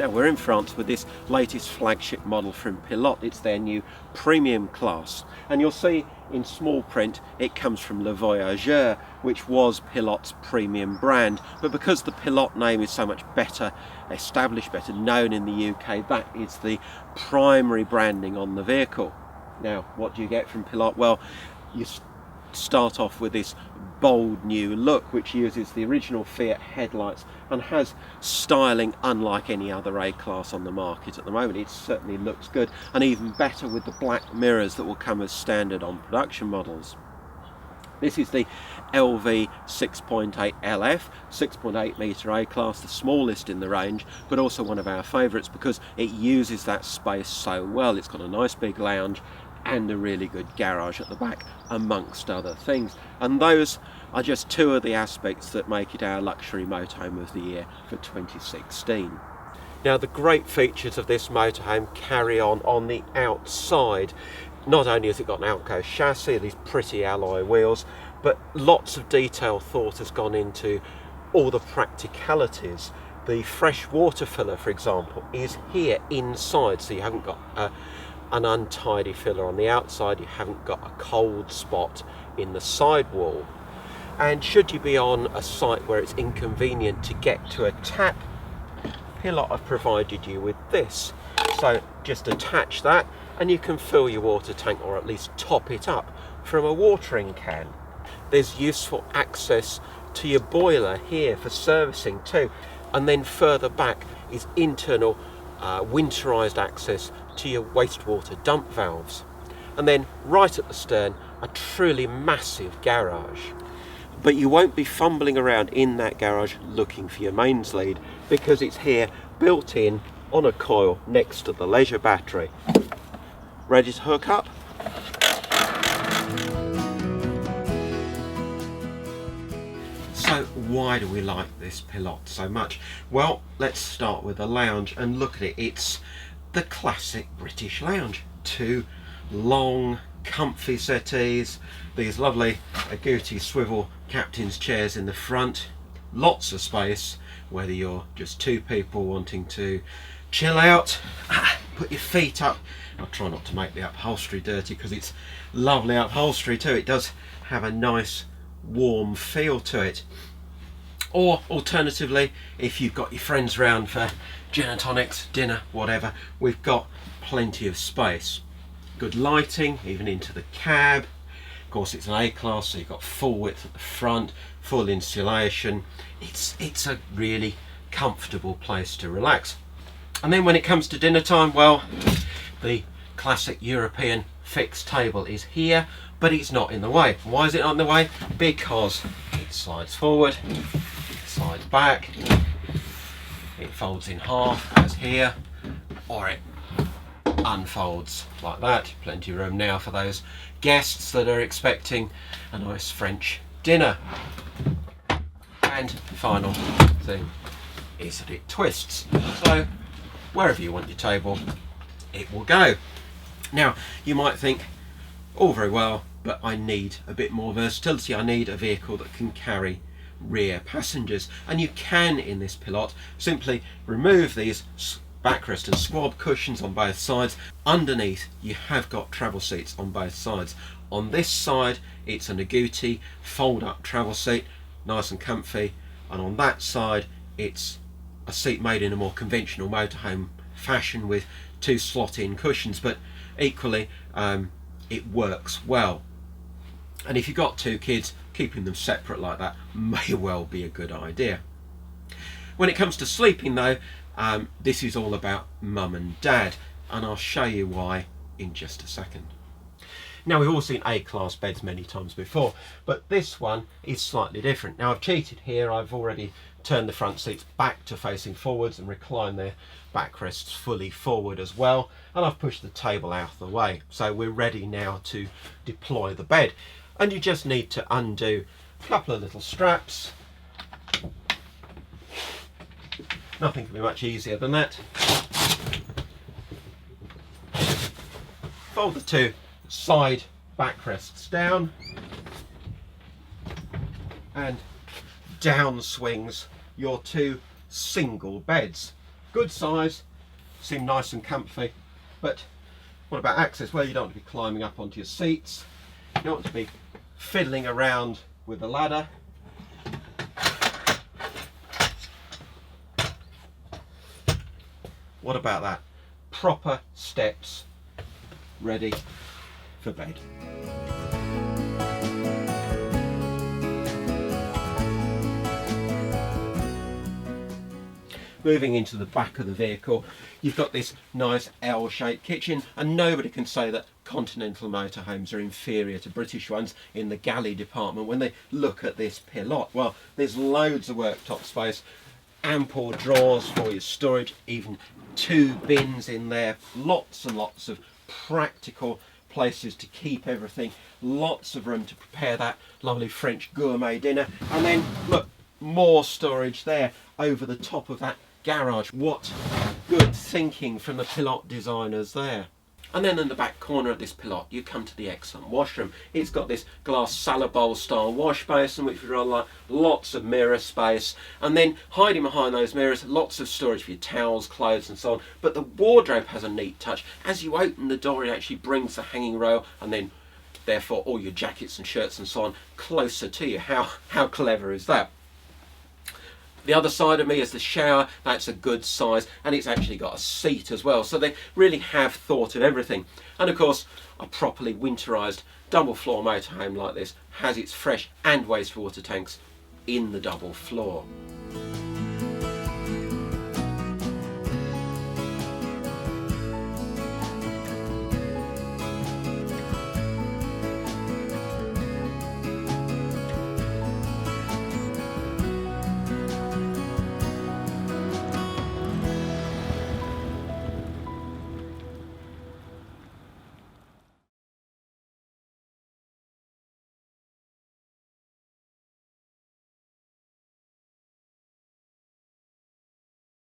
Now we're in France with this latest flagship model from Pilote. It's their new premium class, and you'll see in small print it comes from Le Voyageur, which was Pilote's premium brand, but because the Pilote name is so much better established, better known in the UK, that is the primary branding on the vehicle. Now what do you get from Pilote? Well, you start off with this bold new look which uses the original Fiat headlights and has styling unlike any other A-Class on the market at the moment. It certainly looks good, and even better with the black mirrors that will come as standard on production models. This is the Lv6.8LF, 6.8 metre A-Class, the smallest in the range, but also one of our favourites because it uses that space so well. It's got a nice big lounge and a really good garage at the back, amongst other things. And those are just two of the aspects that make it our luxury motorhome of the year for 2016. Now the great features of this motorhome carry on the outside. Not only has it got an Outgo chassis, these pretty alloy wheels, but lots of detail thought has gone into all the practicalities. The fresh water filler, for example, is here inside, so you haven't got an untidy filler on the outside, you haven't got a cold spot in the sidewall. And should you be on a site where it's inconvenient to get to a tap, Pilote have provided you with this. So just attach that and you can fill your water tank, or at least top it up from a watering can. There's useful access to your boiler here for servicing too, and then further back is internal winterized access to your wastewater dump valves. And then right at the stern, a truly massive garage. But you won't be fumbling around in that garage looking for your mains lead, because it's here built in on a coil next to the leisure battery. Ready to hook up? So why do we like this Pilote so much? Well, let's start with the lounge and look at it. It's the classic British lounge. Two long, comfy settees, these lovely agouti swivel captain's chairs in the front, lots of space, whether you're just two people wanting to chill out, put your feet up. I'll try not to make the upholstery dirty because it's lovely upholstery too. It does have a nice warm feel to it. Or alternatively, if you've got your friends round for gin and tonics, dinner, whatever, we've got plenty of space. Good lighting even into the cab. Of course it's an A-Class, so you've got full width at the front, full insulation. It's a really comfortable place to relax. And then when it comes to dinner time, well, the classic European fixed table is here, but it's not in the way. Why is it not in the way? Because it slides forward, it slides back, it folds in half as here, or it unfolds like that. Plenty of room now for those guests that are expecting a nice French dinner. And final thing is that it twists, so wherever you want your table it will go. Now you might think, all very well, but I need a bit more versatility. I need a vehicle that can carry rear passengers, and you can in this Pilote. Simply remove these backrest and squab cushions on both sides. Underneath you have got travel seats on both sides. On this side it's an agouti fold up travel seat, nice and comfy, and on that side it's a seat made in a more conventional motorhome fashion with two slot in cushions, but equally it works well. And if you've got two kids, keeping them separate like that may well be a good idea. When it comes to sleeping though, this is all about mum and dad, and I'll show you why in just a second. Now we've all seen A-Class beds many times before, but this one is slightly different. Now I've cheated here, I've already turned the front seats back to facing forwards and reclined their backrests fully forward as well, and I've pushed the table out of the way. So we're ready now to deploy the bed, and you just need to undo a couple of little straps. Nothing can be much easier than that. Fold the two side backrests down, and down swings your two single beds. good size, seem nice and comfy. But what about access? Well, you don't want to be climbing up onto your seats. You don't want to be fiddling around with the ladder. What about that? Proper steps ready for bed. Moving into the back of the vehicle, you've got this nice L-shaped kitchen, and nobody can say that continental motorhomes are inferior to British ones in the galley department when they look at this Pilote. Well, there's loads of worktop space, ample drawers for your storage, even 2 bins in there, lots and lots of practical places to keep everything, lots of room to prepare that lovely French gourmet dinner, and then look, more storage there over the top of that garage. What good thinking from the Pilote designers there. And then in the back corner of this Pilote, you come to the excellent washroom. It's got this glass salad bowl style wash basin, which we really like, lots of mirror space, and then hiding behind those mirrors, lots of storage for your towels, clothes and so on. But the wardrobe has a neat touch. As you open the door, it actually brings the hanging rail, and then therefore all your jackets and shirts and so on closer to you. How clever is that? The other side of me is the shower. That's a good size, and it's actually got a seat as well, so they really have thought of everything. And of course, a properly winterised double floor motorhome like this has its fresh and wastewater tanks in the double floor.